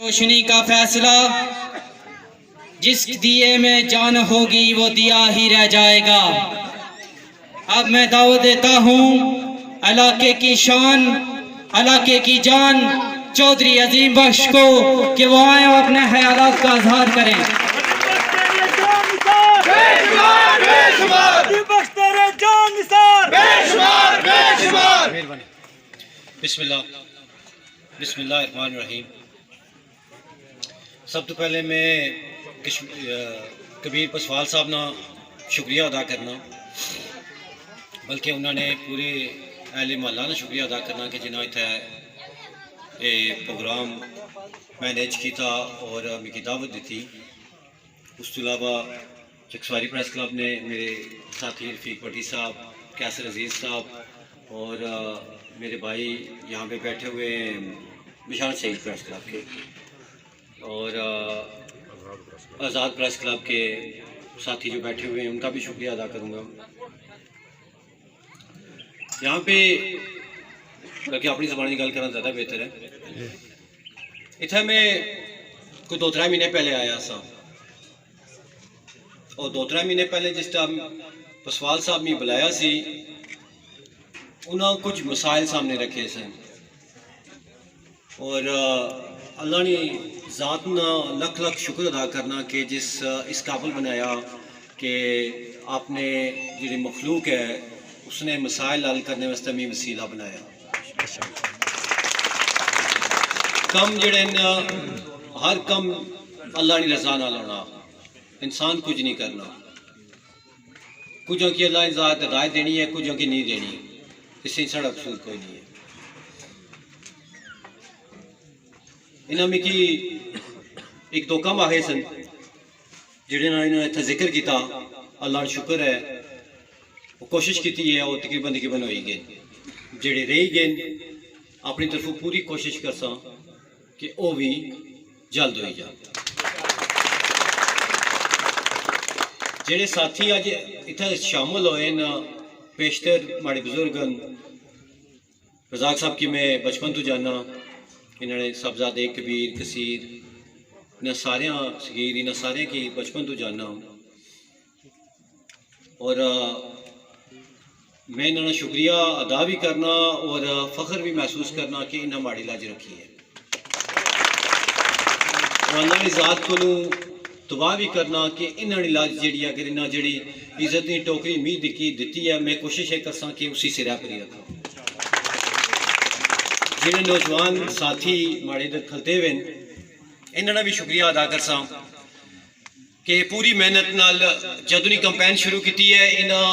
روشنی کا فیصلہ جس دیے میں جان ہوگی وہ دیا ہی رہ جائے گا۔ اب میں دعوت دیتا ہوں علاقے کی شان، علاقے کی جان چودھری عظیم بخش کو کہ وہ آئیں اور اپنے خیالات کا اظہار کریں۔ بسم اللہ الرحمن الرحیم۔ سب تو پہلے میں کبیر پسوال صاحب نا شکریہ ادا کرنا، بلکہ انہوں نے پورے اہل محلہ نا شکریہ ادا کرنا کہ جنہوں نے یہ پروگرام مینیج کیتا اور میری دعوت دیتی۔ اس کے علاوہ چکسواری پریس کلب نے میرے ساتھی رفیق بٹی صاحب، کیسر عزیز صاحب اور میرے بھائی یہاں پہ بیٹھے ہوئے ہیں بشارت سعید پریس کلب کے اور آزاد پریس کلب کے ساتھی جو بیٹھے ہوئے ہیں ان کا بھی شکریہ ادا کروں گا۔ یہاں پہ بلکہ اپنی زبان کی گل کرنا زیادہ بہتر ہے۔ اتنا میں کوئی 2-3 مہینے پہلے آیا سا اور 2-3 مہینے پہلے جس ٹائم پسوال صاحب نے بلایا سی انہوں نے کچھ مسائل سامنے رکھے سن اور اللہ نے ذات نا لکھ لکھ شکر ادا کرنا کہ جس اس قابل بنایا کہ آپ نے جی مخلوق ہے اس نے مسائل حل کرنے واسطے میں وسیلہ بنایا۔ کم جڑے ہر کم اللہ نے رضا نال ہونا، انسان کچھ نہیں کرنا، کچھوں کی اللہ نے ذات ہدایت دینی ہے، کچھوں کی نہیں دینی، اس سے سڑا قصور کوئی نہیں ہے۔ انہوں میں کی ایک 2 کم آئے سن جڑے انہوں نے اتنا ذکر کیتا، اللہ نے شکر ہے وہ کوشش کیتی ہے اور تقریباً ہوئی گئے، جڑے رہی گئے اپنی طرف پوری کوشش کر سا کہ وہ بھی جلد ہوئی جائے۔ جڑے ساتھی آج اتنا شامل ہوئے نا پیشتر ہمارے بزرگن رزاق صاحب کی میں بچپن تو جانا، انہوں نے صاحبزادے کبیر کثیر انہیں سارے صغیر انہیں سارے کی بچپن تو جانا اور میں انہوں نے شکریہ ادا بھی کرنا اور فخر بھی محسوس کرنا کہ انہیں ہماری لاج رکھی ہے اور اللہ کی ذات کو دعا بھی کرنا کہ انہوں نے لاج جڑی اگر انہیں جڑی عزت کی ٹوکری امید دیتی ہے میں کوشش یہ کرساں کہ اسی سرا پر ہی رکھا۔ جنہیں نوجوان ساتھی ماڑے ادھر کھلتے ہوئے انہوں نے بھی شکریہ ادا کرساں کہ پوری محنت نال جدوں کمپین شروع کی ہے انہاں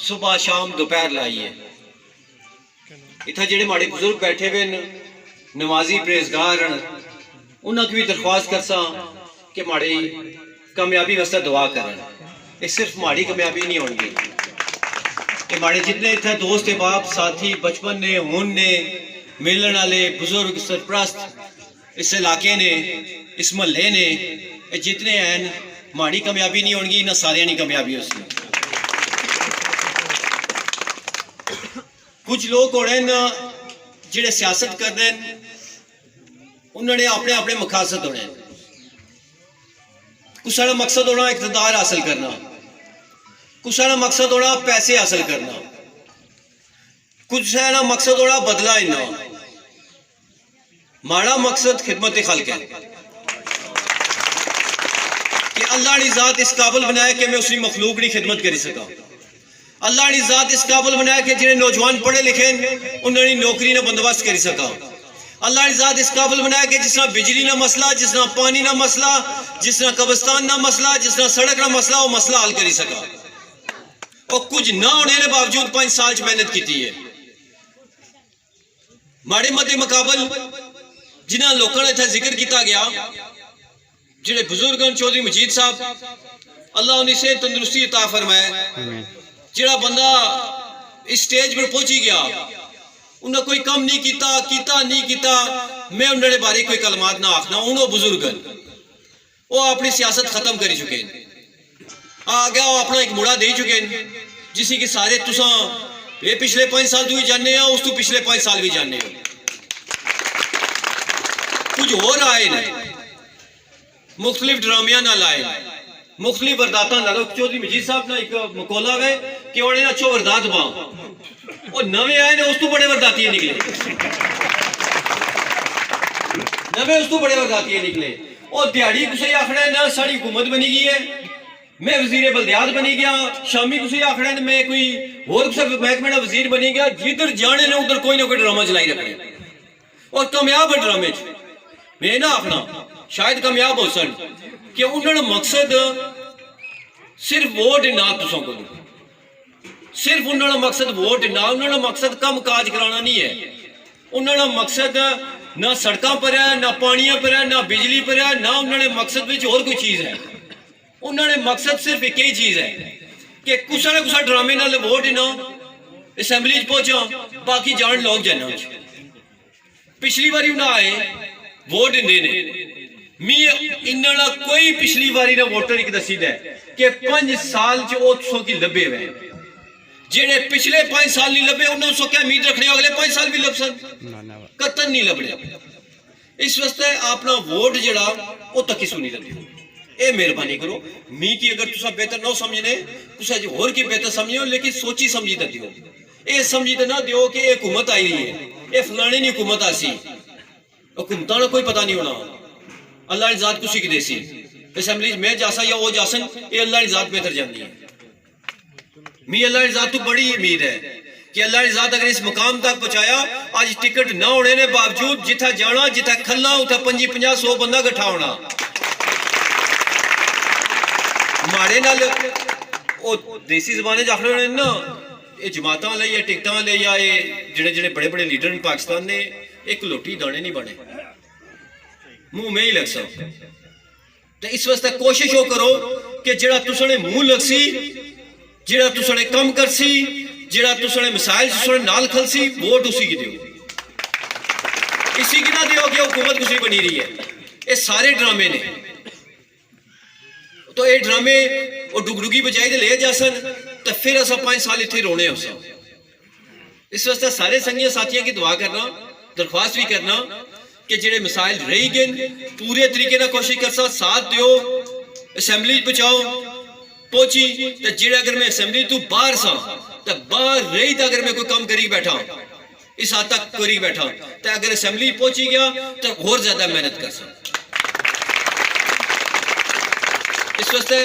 صبح شام دوپہر لائی ہے۔ اتنا جڑے ماڑے بزرگ بیٹھے ہوئے نمازی پریزگار انہوں کی بھی درخواست کرساں کہ ماڑی کامیابی واسطے دعا کریں۔ یہ صرف ماڑی کامیابی نہیں ہونگی، کہ ماڑے جتنے اتنے دوست باپ ساتھی بچپن نے ہون نے ملن والے بزرگ سرپرست اس علاقے نے اس محلے نے جتنے ہیں ماڑی کامیابی نہیں ہونگی، انہیں سارے نہیں کامیابی ہو سی۔ کچھ لوگ ہو رہے ہیں جڑے سیاست کر رہے ہیں انہوں نے اپنے اپنے مقاصد ہونے، کچھ سارا مقصد ہونا اقتدار حاصل کرنا، کچھ سارا مقصد ہونا پیسے حاصل کرنا، کچھ سارا مقصد ہونا بدلہ لینا۔ ماڑا مقصد خدمت خلق ہے کہ اللہ نے ذات اس قابل بنایا کہ میں اسی مخلوق کی خدمت کر سکا۔ اللہ نے ذات اس قابل بنایا کہ جنہیں نوجوان پڑھے لکھے انہوں نے نوکری نہ بندوبست کر سکا۔ اللہ نے ذات اس قابل بنایا کہ جس طرح بجلی نہ مسئلہ، جس طرح پانی نہ مسئلہ، جس طرح قبرستان نہ مسئلہ، جس طرح سڑک نہ مسئلہ وہ مسئلہ حل کر سکا۔ اور کچھ نہ ہونے کے باوجود 5 سال محنت کی ہے۔ ماڑے مدے مقابل جنہاں لوگوں نے ذکر کیتا گیا جڑے بزرگن چودھری مجید صاحب اللہ انہیں سے تندرستی عطا فرمائے، جڑا بندہ اس سٹیج پر پہنچی گیا انہوں کوئی کم نہیں کیتا نہیں کیتا، میں انہوں نے بارے کوئی کلمات نہ آخنا، انہوں بزرگن وہ اپنی سیاست ختم کری چکے ہیں، آگیا وہ اپنا ایک مڑا دے چکے ہیں جسی کہ سارے تساں یہ پچھلے 5 سال تو ہی جاننے ہیں اس تو پچھلے 5 سال بھی جاننے ہیں۔ کچھ ہو رہا ہے نہیں، مختلف ڈرامیاں نہ لائے مختلف ورداتاں نہ لو چودھری مجید صاحب نے ایک مقولہ ہے کہ انہیں نہ چو وردات باں اور نوے آئے نے اس تو بڑے ورداتی نکلے نوے اس تو بڑے ورداتی نکلے اور دیہڑی کسے آخنا ہے نہ ساری حکومت بنی گئی ہے میں وزیر بلدیات بنی گیا شامی کسے آخنا ہے میں کوئی اور کسے محکمہ وزیر بنی گیا جدھر جانے نے ادھر کوئی نہ کوئی ڈرامہ چلائی رکھنے اور کامیاب ہے ڈرامے میں نہ آخنا شاید کامیاب ہو سن کہ انہوں نے مقصد صرف ووٹ نہ تسوں کو صرف انہوں نے مقصد ووٹ نہ انہوں نے مقصد کم کاج کرانا نہیں ہے انہوں نے مقصد نہ سڑکاں پر ہے نہ پانیاں پر ہے نہ بجلی پر ہے نہ انہوں نے مقصد وچ اور کوئی چیز ہے انہوں نے مقصد صرف ایک ہی چیز ہے کہ کسا نہ کسا ڈرامے نال ووٹ نہ اسمبلی پہنچا باقی جان لوگ جانا پچھلی باری انہوں آئے ووٹ دینے می انہوں کوئی پچھلی باری نہ ووٹر ایک دسی دے کہ 5 سال چ او سو کی لبے ہوئے جڑے پچھلے 5 سال نہیں لبے انہوں سو کیا امید رکھنے اگلے 5 سال بھی لب سن قطن نہیں لبنے اس واسطے اپنا ووٹ جڑا او تک کسو نہیں لبے اے مہربانی کرو می کی اگر تسا بہتر نہ سمجھنے تسا جو اور کی بہتر سمجھو لیکن سوچی سمجھی تے دیو اے سمجھی تے نہ دیو کہ اے حکومت آئی رہی ہے اے فلانے نہیں حکومت آسی حکومتاں کا کوئی پتہ نہیں ہونا اللہ نے ذات کسی کی دیسی اسمبلی میں جاسا یا وہ جاسن یہ اللہ نے ذات بہتر جاننی ہے می اللہ نے ذات تو بڑی امید ہے کہ اللہ نے ذات اگر اس مقام تک پہنچایا آج ٹکٹ نہ ہونے نے باوجود جتھا جانا جتھا کھلنا اتھا 50-100 بندہ گٹھا ہونا ماڑے نال او دیسی زبانے جاکھنے ہونے نا یہ جماعتاں لے یا ٹکٹاں لے یا جڑے جڑے بڑے بڑے لیڈر پاکستان نے ایک لوٹی دانے نہیں بنے منہ میں ہی لگ سا تو اس واسطے کوشش ہو کرو کہ جڑا تسانے منہ لگ سی جڑا تسانے کم کر سی جڑا تسانے مسائل تسانے نال کھل سی ووٹ اسی کی دیو اسی کی نہ دیو کہ حکومت کسی بنی رہی ہے یہ سارے ڈرامے نے تو یہ ڈرامے وہ ڈگڈگی بجائی دے لے جا سن تو پھر اسا 5 سال اتھے رونے ہو سا اس واسطے سارے سنگیاں ساتھیاں کی دعا کرنا درخواست بھی کرنا کہ جڑے مسائل رہی گئے پورے طریقے نہ کوشش کرسا ساتھ دیو اسمبلی بچاؤ پہنچی تو جڑے اگر میں اسمبلی تو باہر سا تو باہر رہی تو اگر میں کوئی کام کری بیٹھا اس حد تک کری بیٹھا تو اگر اسمبلی پہنچی گیا تو اور زیادہ محنت کرسا اس واسطے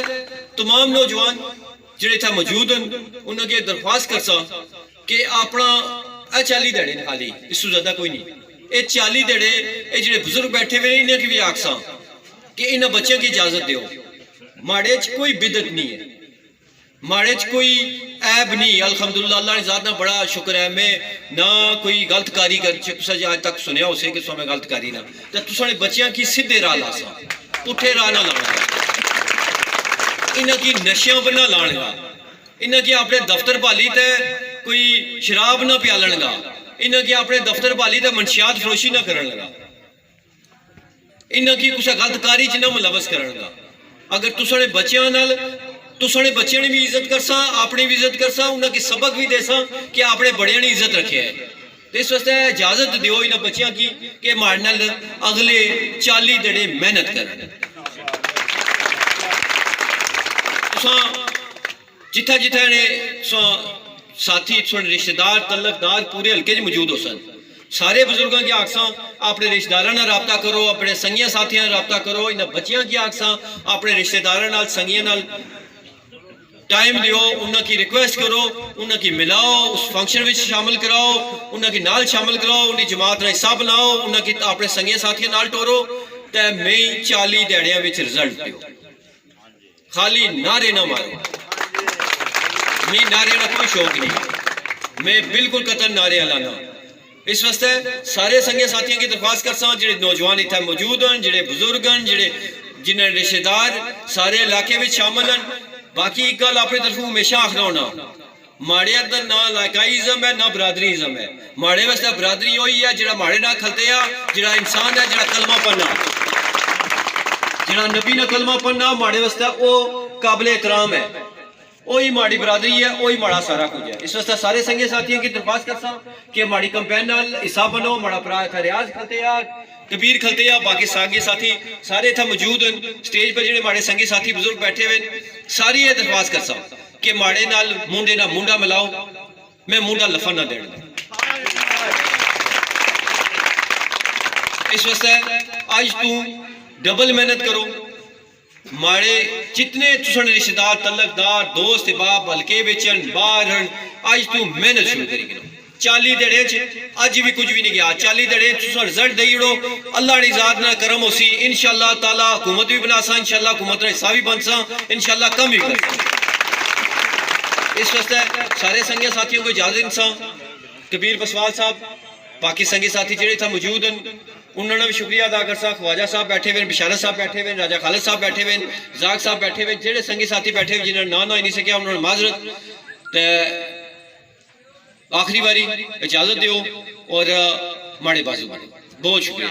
تمام نوجوان جڑے تھا موجود ہیں انہوں کی درخواست کرسا کہ اپنا اچالی دیڑے خالی اس سے زیادہ کوئی نہیں اے 40 دیڑے اے جڑے بزرگ بیٹھے ہوئے انہیں کی بھی آکساں کہ انہیں بچوں کی اجازت دیو ماڑے چ کوئی بدت نہیں ہے ماڑے چ کوئی عیب نہیں الحمدللہ اللہ نے ذات نہ بڑا شکر ہے میں نہ کوئی غلط کاری کر تسا جی آج تک سنیا ہو سے کہ سو میں غلط کاری نہ تو تسا نے بچیاں کی سیدھے راہ لاسا پٹھے راہ نہ لانا انہیں کی نشیاں پر نہ لان گا انہیں کی اپنے دفتر پالی تے کوئی شراب نہ پیالن گا انہاں کی اپنے دفتر بالی تے منشیات فروشی نہ کرن لگا انہاں کی کچھ غلط کاری چ نہ ملوث کرن گا اگر تساں نے بچیاں نال تساں نے بچیاں نے بھی عزت کرسا اپنی بھی عزت کرسا انہاں کی سبق بھی دیسا کہ اپنے بڑیاں نے عزت رکھے ہے تے اس واسطے اجازت دیو انہاں بچیاں کی کہ ماڑے نال اگلے 40 دڑے محنت کرن تساں جتھا جتھا نے ساتھی سن رشتہ دار تعلق دار پورے ہلکے موجود ہو سن سارے بزرگاں کی آکساں اپنے رشتہ داراں نال رابطہ کرو اپنے سنگیاں ساتھیاں نال رابطہ کرو انہاں بچیاں کی آکساں اپنے رشتہ داراں نال سنگیاں نال ٹائم دیو انہاں کی ریکویسٹ کرو انہاں کی ملاؤ اس فنکشن وچ شامل کراؤ انہاں کی نال شامل کراؤ انہی جماعت دا حصہ بناؤ انہاں کی اپنے سنگیاں ساتھیاں نال ٹورو تے میں 40 دیہڑیاں وچ رزلٹ دیو خالی نعرے نہ مارو میں نعرے نہ کوئی شوق نہیں میں بالکل قطن نعرے لانا اس واسطے سارے سنگے ساتھیاں کی درخواست کرساں جڑے نوجوان اتھے موجود ہیں جڑے بزرگ ہیں جڑے جنہیں رشتہ دار سارے علاقے میں شامل ہیں باقی ایک گل اپنی طرفوں ہمیشہ آخنا ہونا ماڑے اندر نہ علاقائیزم ہے نہ برادریزم ہے ماڑے واسطے برادری ہوئی ہے جڑا ماڑے نہ کھلتے ہیں جڑا انسان ہے جڑا کلمہ پڑھنا جڑا نبی نہ کلمہ پڑھنا ماڑے واسطے وہ قابل احترام ہے وہی ماڑی برادری ہے وہی ماڑا سارا کچھ ہے. اس واسطے سارے سنگے ساتھیوں کی درخواست کرتا کہ ماڑی کمپین نال حصہ بنو. ماڑا برا تھا ریاض کھلتے آ کبیر کھلتے آ باقی سنگے ساتھی سارے اتنا موجود ہیں سٹیج پر جڑے ماڑے سنگے ساتھی بزرگ بیٹھے ہوئے ساری یہ درخواست کرتا کہ ماڑے نال منڈے نہ منڈا ملاؤ میں منڈا لفن نہ دین. اس واسطے آج تو ڈبل محنت کرو. ماڑے جتنے تسن رشتہ دار تعلق دار دوست باپ ہلکے بیچن باہر آج تو محنت شروع کری گئے. 40 دڑے اج بھی کچھ بھی نہیں گیا. 40 دڑے تسن رزلٹ دے اڑو اللہ نے ذات نہ کرم ہو سی انشاءاللہ تعالی حکومت بھی بنا سا انشاءاللہ حکومت نے حصہ بھی بن سا انشاءاللہ کم بھی کر سا. اس واسطے سارے سنگے ساتھیوں کو اجازت انسان کبیر بسوال صاحب باقی سنگے ساتھی جڑے تھا موجود ہیں انہوں نے بھی شکریہ ادا کرسا. خواجہ صاحب بیٹھے ہوئے بشارت صاحب بیٹھے ہوئے راجہ خالد صاحب بیٹھے ہوئے زاق صاحب بیٹھے ہوئے جڑے سنگی ساتھی بیٹھے ہوئے جنہوں نے نہ ہی نہیں سکیا انہوں نے معذرت آخری باری اجازت دیو اور ماڑے بازو بہت شکریہ.